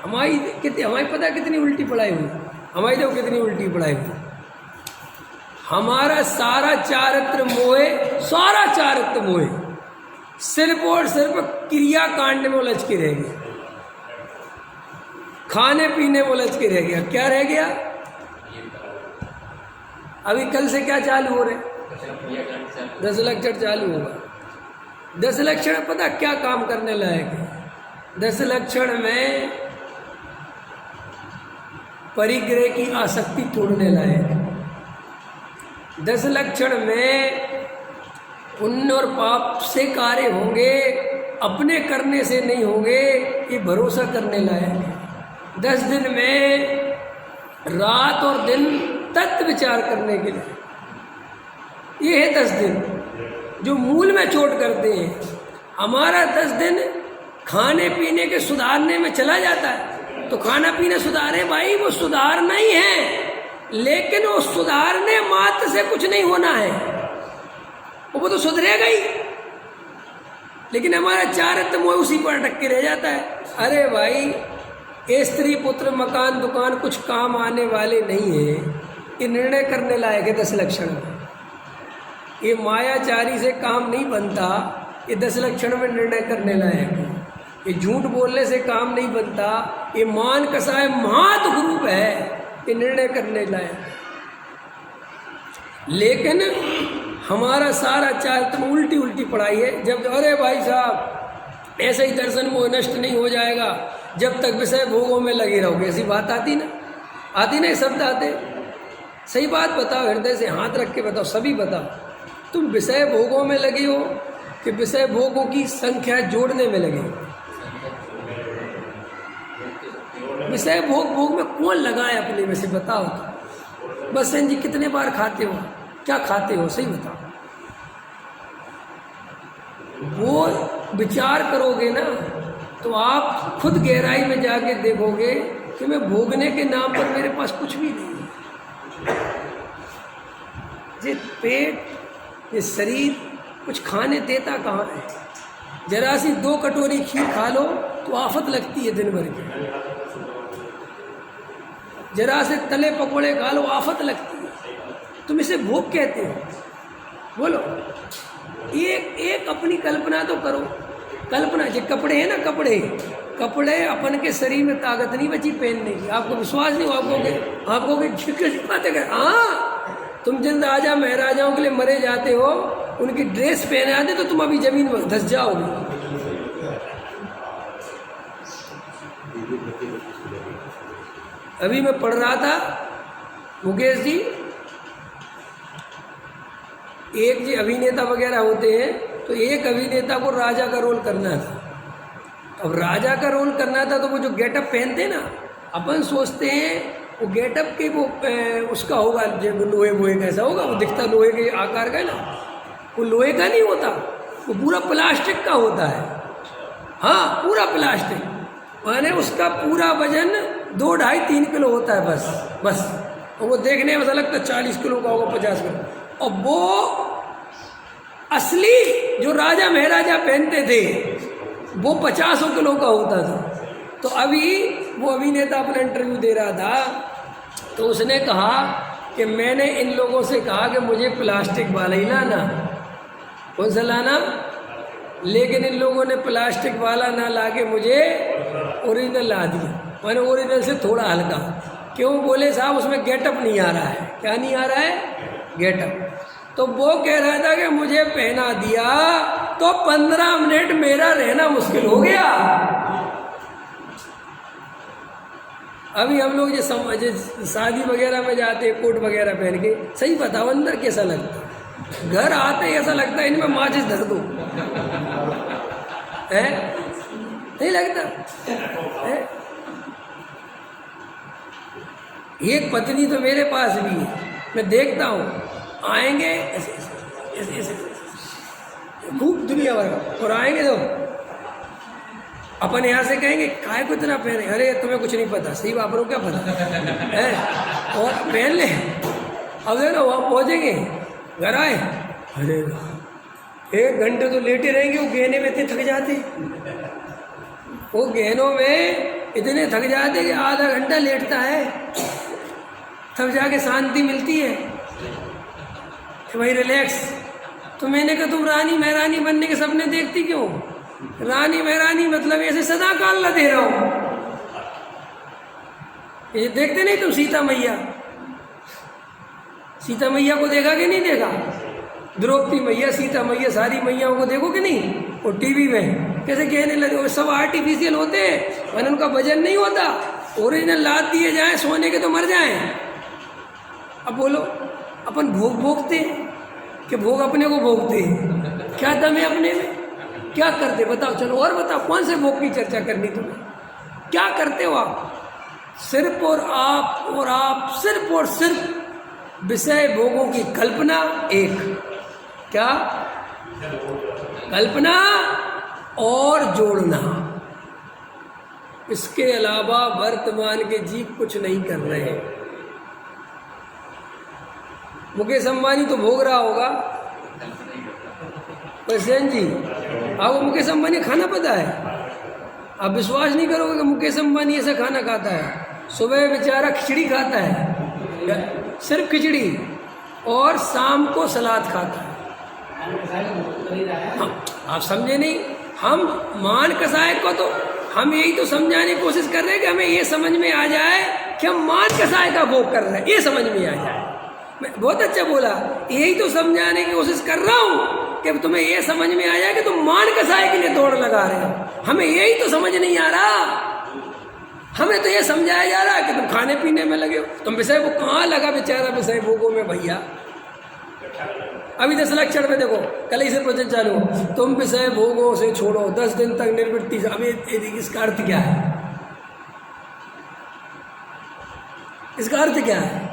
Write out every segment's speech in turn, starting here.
हमारी पता कितनी उल्टी पढ़ाई हुई, हमारी देखो कितनी उल्टी पढ़ाई हुई। हमारा सारा चारित्र मोहे, सारा चारित्र मोहे, सिर्फ और सिर्फ क्रिया कांड में उलझ के रह गया, खाने पीने में उलझ के रह गया। क्या रह गया? अभी कल से क्या चालू हो रहे? 10 लक्षण चालू होगा। 10 लक्षण पता क्या काम करने लायक है? 10 लक्षण में परिग्रह की आसक्ति तोड़ने लायक है। 10 लक्षण में पुण्य और पाप से कार्य होंगे, अपने करने से नहीं होंगे, ये भरोसा करने लायक है। 10 दिन में रात और दिन तत्व विचार करने के लिए, ये है 10 दिन जो मूल में चोट करते हैं। हमारा 10 दिन खाने पीने के सुधारने में चला जाता है। तो खाना पीना सुधारे भाई, वो सुधारना ही है, लेकिन वो सुधारने मात्र से कुछ नहीं होना है, वो तो सुधरेगा ही, लेकिन हमारा चारित्र मोह उसी पर अटक के रह जाता है। अरे भाई, ये स्त्री पुत्र मकान दुकान कुछ काम आने वाले नहीं है, ये निर्णय करने लायक है 10 लक्षण में। ये मायाचारी से काम नहीं बनता, ये 10 लक्षण में निर्णय करने लायक है। ये झूठ बोलने से काम नहीं बनता, ये मान कसाय महादुरूप है, ये निर्णय करने लायक। लेकिन हमारा सारा चारित्र में उल्टी उल्टी पढ़ाई है। जब अरे भाई साहब, ऐसे ही दर्शन मोह नष्ट नहीं हो जाएगा जब तक विषय भोगों में लगे रहोगे। ऐसी बात आती ना, आती ना, शब्द आते। सही बात बताओ, हृदय से हाथ रख के बताओ, सभी बताओ, तुम विषय भोगों में लगे हो कि विषय भोगों की संख्या जोड़ने में लगे हो? विषय भोग में कौन लगा है अपने में से बताओ तो। बस जी कितने बार खाते हो, क्या खाते हो, सही बताओ। वो विचार करोगे ना तो आप खुद गहराई में जाके देखोगे कि मैं भोगने के नाम पर मेरे पास कुछ भी नहीं है। ये पेट, ये शरीर कुछ खाने देता कहाँ है? जरा सी 2 कटोरी खीर खा लो तो आफत लगती है दिन भर की। जरा से तले पकोड़े खा लो, आफत लगती है। तुम इसे भोग कहते हो? बोलो, एक अपनी कल्पना तो करो। कल्पना, जो कपड़े हैं ना, कपड़े अपन के शरीर में ताकत नहीं बची पहनने की। आपको विश्वास नहीं हो, आपको बातें कर। हाँ, तुम जिन राजा महाराजाओं के लिए मरे जाते हो, उनकी ड्रेस पहने आते तो तुम अभी जमीन में धस जाओगे। अभी मैं पढ़ रहा था, मुकेश जी, एक जी अभिनेता वगैरह होते हैं, तो एक अभिनेता को राजा का रोल करना था। अब राजा का रोल करना था तो वो जो गेटअप पहनते ना, अपन सोचते हैं वो गेटअप के वो उसका होगा, जो लोहे कैसा होगा, वो दिखता लोहे के आकार का है ना, वो लोहे का नहीं होता, वो पूरा प्लास्टिक का होता है। हाँ, पूरा प्लास्टिक, माने उसका पूरा वजन 2, 2.5, 3 किलो होता है बस। और वो देखने में ऐसा लगता है 40 किलो का होगा, 50 किलो। और वो असली जो राजा महाराजा पहनते थे वो 50 किलो का होता था। तो अभी वो अभिनेता अपना इंटरव्यू दे रहा था, तो उसने कहा कि मैंने इन लोगों से कहा कि मुझे प्लास्टिक वाला ही लाना। कौन सा लाना? लेकिन इन लोगों ने प्लास्टिक वाला ना लाके मुझे ओरिजिनल ला दिया। मैंने ओरिजिनल से थोड़ा हल्का। क्यों? बोले साहब उसमें गेटअप नहीं आ रहा है। क्या नहीं आ रहा है? गेटअप। तो वो कह रहा था कि मुझे पहना दिया तो 15 मिनट मेरा रहना मुश्किल हो गया। अभी हम लोग जो शादी वगैरह में जाते हैं कोट वगैरह पहन के, सही बताओ अंदर कैसा लगता है? घर आते ही ऐसा लगता है इनमें माचिस धर दो, है? नहीं लगता है? एक पत्नी तो मेरे पास भी है, मैं देखता हूँ आएंगे ऐसे खूब दुनिया भर, और आएंगे तो अपन यहाँ से कहेंगे काय को इतना पहने, अरे तुम्हें कुछ नहीं पता, सही बाप रो क्या पता है, और पहन ले। अब देखो वहाँ पहुँचेंगे, घर आए, अरे 1 घंटे तो लेटे रहेंगे, वो गहने में इतने थक जाते, वो गहनों में इतने थक जाते कि आधा घंटा लेटता है, तब जाके शांति मिलती है कि भाई रिलैक्स। तो मैंने कहा तुम रानी महारानी बनने के सपने देखती क्यों? रानी महारानी मतलब ऐसे सदा काल न दे रहा हूं। ये देखते नहीं तुम सीता मैया? सीता मैया को देखा कि नहीं देखा? द्रौपदी मैया, सीता मैया, सारी मैयाओं को देखो कि नहीं? वो टीवी में कैसे कहने लगे, वो सब आर्टिफिशियल होते हैं और उनका वजन नहीं होता, ओरिजिनल लाद दिए जाए सोने के तो मर जाएं। अब बोलो अपन भोग भोगते कि भोग अपने को भोगते हैं? क्या दम है अपने में? क्या करते बताओ? चलो और बताओ, कौन से भोग की चर्चा करनी तुम्हें? क्या करते हो आप? सिर्फ और आप सिर्फ और सिर्फ विषय भोगों की कल्पना। एक क्या कल्पना और जोड़ना, इसके अलावा वर्तमान के जीव कुछ नहीं कर रहे हैं। मुकेश अंबानी तो भोग रहा होगा, प्रसेन जी आपको मुकेश अंबानी खाना पता है? आप विश्वास नहीं करोगे कि मुकेश अंबानी ऐसा खाना खाता है। सुबह बेचारा खिचड़ी खाता है, सिर्फ खिचड़ी, और शाम को सलाद खाता है। आप समझे नहीं? हम मान कसाय को तो हम यही तो समझाने की कोशिश कर रहे हैं कि हमें ये समझ में आ जाए कि हम मान कसाय का भोग कर रहे हैं, ये समझ में आ जाए। मैं बहुत अच्छा बोला, यही तो समझाने की कोशिश कर रहा हूँ कि तुम्हें ये समझ में आ जाए कि तुम मान कसाय के लिए दौड़ लगा रहे हो। हमें यही तो समझ नहीं आ रहा। हमें तो ये समझाया जा रहा है कि तुम खाने पीने में लगे हो। तुम विषय भोग कहाँ लगा बेचारा विषय भोगों में भैया? अभी 10 लक्षण में देखो, कल ही से प्रवचन चालू हो, तुम विषय भोगों से छोड़ो 10 दिन तक निर्वृत्ति से। अभी इसका अर्थ क्या है? इसका अर्थ क्या है?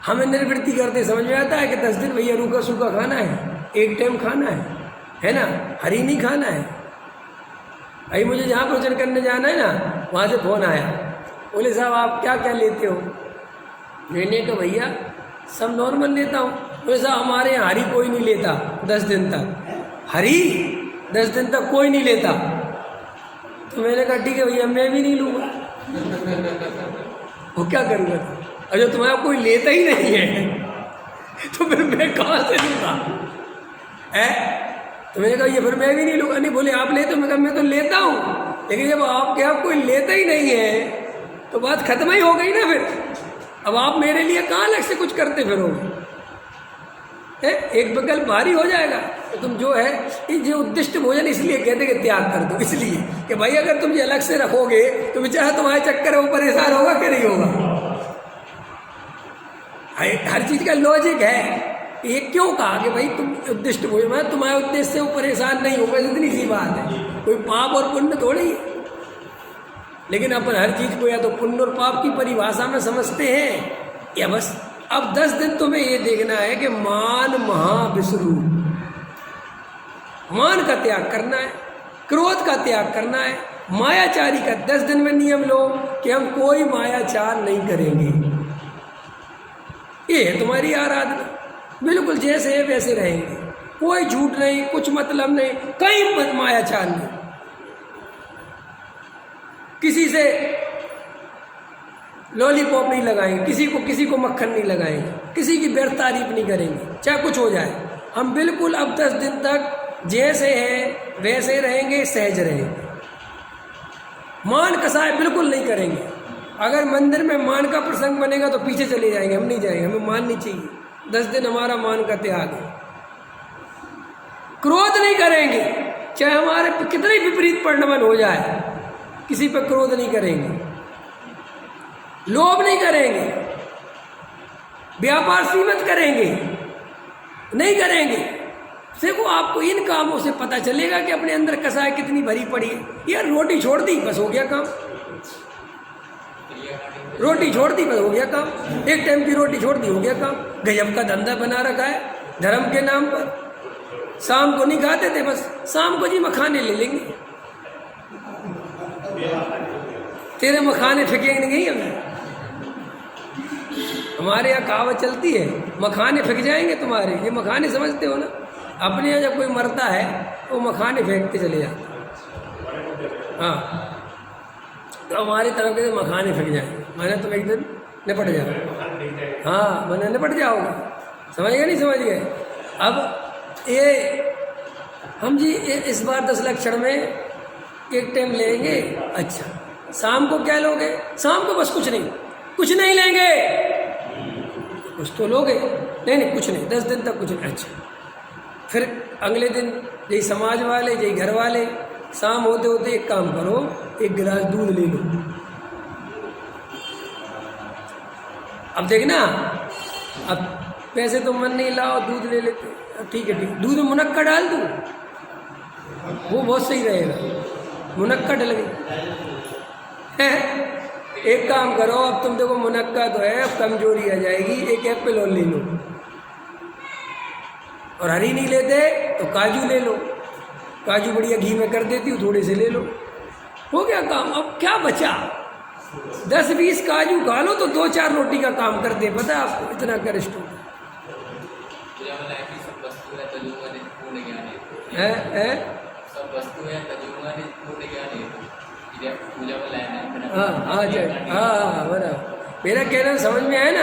हमें निर्वृत्ति करते समझ में आता है कि 10 दिन भैया रूखा सूखा खाना है, एक टाइम खाना है ना, हरी नहीं खाना है। भाई मुझे जहाँ प्रवचन करने जाना है ना, वहाँ से फोन आया, बोले साहब आप क्या क्या लेते हो? मैंने कहा भैया सब नॉर्मल लेता हूँ। बोले साहब हमारे यहाँ हरी कोई नहीं लेता 10 दिन तक, हरी 10 दिन तक कोई नहीं लेता। तो मैंने कहा ठीक है भैया मैं भी नहीं लूँगा। वो क्या करूँगा? और जो तुम्हारा कोई लेता ही नहीं है तो फिर मैं कहाँ से लूँगा? तो मैंने कहा ये फिर मैं भी नहीं लूँगा। नहीं बोले आप लेते हो? मैं कहा मैं तो लेता हूँ, लेकिन जब आपके यहाँ कोई लेता ही नहीं है तो बात खत्म ही हो गई ना। फिर अब आप मेरे लिए कहाँ अलग से कुछ करते फिरोगे? एक विकल्प भारी हो जाएगा। तो तुम जो है ये उद्दिष्ट भोजन इसलिए कहते कि त्याग कर दो, इसलिए कि भाई अगर तुम ये अलग से रखोगे तो बेचारा तुम्हारे चक्कर में परेशान होगा कि नहीं होगा? हर चीज का लॉजिक है। ये क्यों कहा कि भाई तुम उद्दिष्ट भोजन, मैं तुम्हारे उद्देश्य से वो परेशान नहीं हो, बस इतनी सी बात है। कोई पाप और पुण्य थोड़ी है। लेकिन अपन हर चीज को या तो पुण्य और पाप की परिभाषा में समझते हैं, या बस अब 10 दिन तुम्हें ये देखना है कि मान महाविष्णु, मान का त्याग करना है, क्रोध का त्याग करना है, मायाचारी का 10 दिन में नियम लो कि हम कोई मायाचार नहीं करेंगे। ये है तुम्हारी आराधना, बिल्कुल जैसे है वैसे रहेंगे, कोई झूठ नहीं, कुछ मतलब नहीं, कहीं मायाचार नहीं, किसी से लॉलीपॉप नहीं लगाएंगे, किसी को मक्खन नहीं लगाएंगे, किसी की व्यर्थ तारीफ नहीं करेंगे, चाहे कुछ हो जाए। हम बिल्कुल अब 10 दिन तक जैसे हैं वैसे रहेंगे, सहज रहेंगे, मान कसाय बिल्कुल नहीं करेंगे। अगर मंदिर में मान का प्रसंग बनेगा तो पीछे चले जाएंगे, हम नहीं जाएंगे, हमें मान नहीं चाहिए। 10 दिन हमारा मान का त्याग है। क्रोध नहीं करेंगे, चाहे हमारे कितने विपरीत परिणमन हो जाए, किसी पर क्रोध नहीं करेंगे, लोभ नहीं करेंगे, व्यापार सीमित करेंगे, नहीं करेंगे। देखो आपको इन कामों से पता चलेगा कि अपने अंदर कसाय कितनी भरी पड़ी है। यार रोटी छोड़ दी बस हो गया काम, रोटी छोड़ दी बस हो गया काम, एक टाइम की रोटी छोड़ दी हो गया काम। गजब का धंधा बना रखा है धर्म के नाम पर। शाम को नहीं खाते थे, बस शाम को जी मखाने ले लेंगे, तेरे मखाने फेंकेंगे नहीं हमें। हमारे यहाँ कहावत चलती है, मखाने फेंक जाएंगे तुम्हारे। ये मखाने समझते हो ना? अपने यहाँ जब कोई मरता है तो मखाने फेंकते चले जाते। हाँ तो हमारी तरफ के मखाने फिर जाएंगे, मैंने तुम एक दिन निपट जाओ। हाँ, मैंने निपट जाओगे, समझ गए नहीं समझ गए। अब ये हम जी इस बार 10 लक्षण में एक टाइम लेंगे। अच्छा, शाम को क्या लोगे? शाम को बस कुछ नहीं लेंगे। कुछ तो लोगे? नहीं कुछ नहीं, 10 दिन तक कुछ नहीं। अच्छा, फिर अगले दिन यही समाज वाले, यही घर वाले, शाम होते होते एक काम करो, एक गिलास दूध ले लो। अब देखना, अब पैसे तो मन नहीं, लाओ दूध ले लेते। ठीक है, दूध में मुनक्का डाल दूँ, वो बहुत सही रहेगा। मुनक्का डल गई। एक काम करो, अब तुम देखो मुनक्का तो है, अब कमजोरी आ जाएगी, एक एप्पल और ले लो। और हरी नहीं लेते तो काजू ले लो, काजू बढ़िया घी में कर देती हूँ, थोड़े से ले लो, हो गया काम। अब क्या बचा? 10-20 काजू खा लो तो 2-4 रोटी का काम करते, पता है आपको, इतना करिष्ठ होगा। हाँ, बराबर। मेरा कहना समझ में आया ना,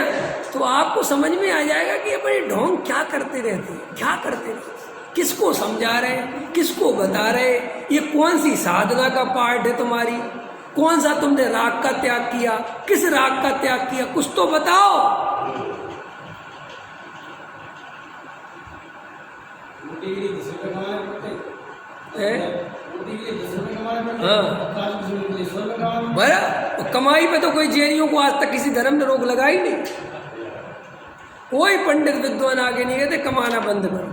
तो आपको समझ में आ जाएगा कि अपने ढोंग क्या करते रहते हैं, क्या करते रहते, किसको समझा रहे, किसको बता रहे, ये कौन सी साधना का पार्ट है तुम्हारी, कौन सा तुमने राग का त्याग किया, किस राग का त्याग किया, कुछ तो बताओ। बड़ा कमाई पे तो कोई जैनियों को आज तक किसी धर्म ने रोक लगाई नहीं। कोई पंडित विद्वान आगे नहीं कहते कमाना बंद करो,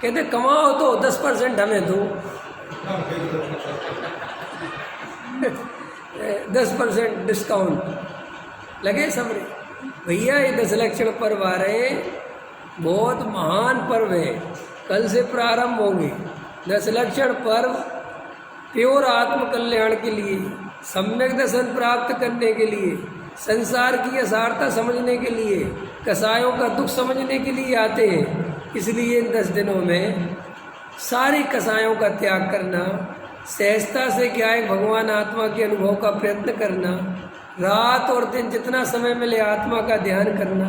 कहते कमाओ तो 10% हमें दो। 10% डिस्काउंट लगे सबरे। भैया ये 10 लक्षण पर्व आ रहे हैं, बहुत महान पर्व है, कल से प्रारंभ होंगे। 10 लक्षण पर्व प्योर आत्म कल्याण के लिए, सम्यक दर्शन प्राप्त करने के लिए, संसार की यथार्थता समझने के लिए, कसायों का दुख समझने के लिए आते हैं। इसलिए इन 10 दिनों में सारी कसायों का त्याग करना, सहजता से क्या है भगवान आत्मा के अनुभव का प्रयत्न करना, रात और दिन जितना समय मिले आत्मा का ध्यान करना।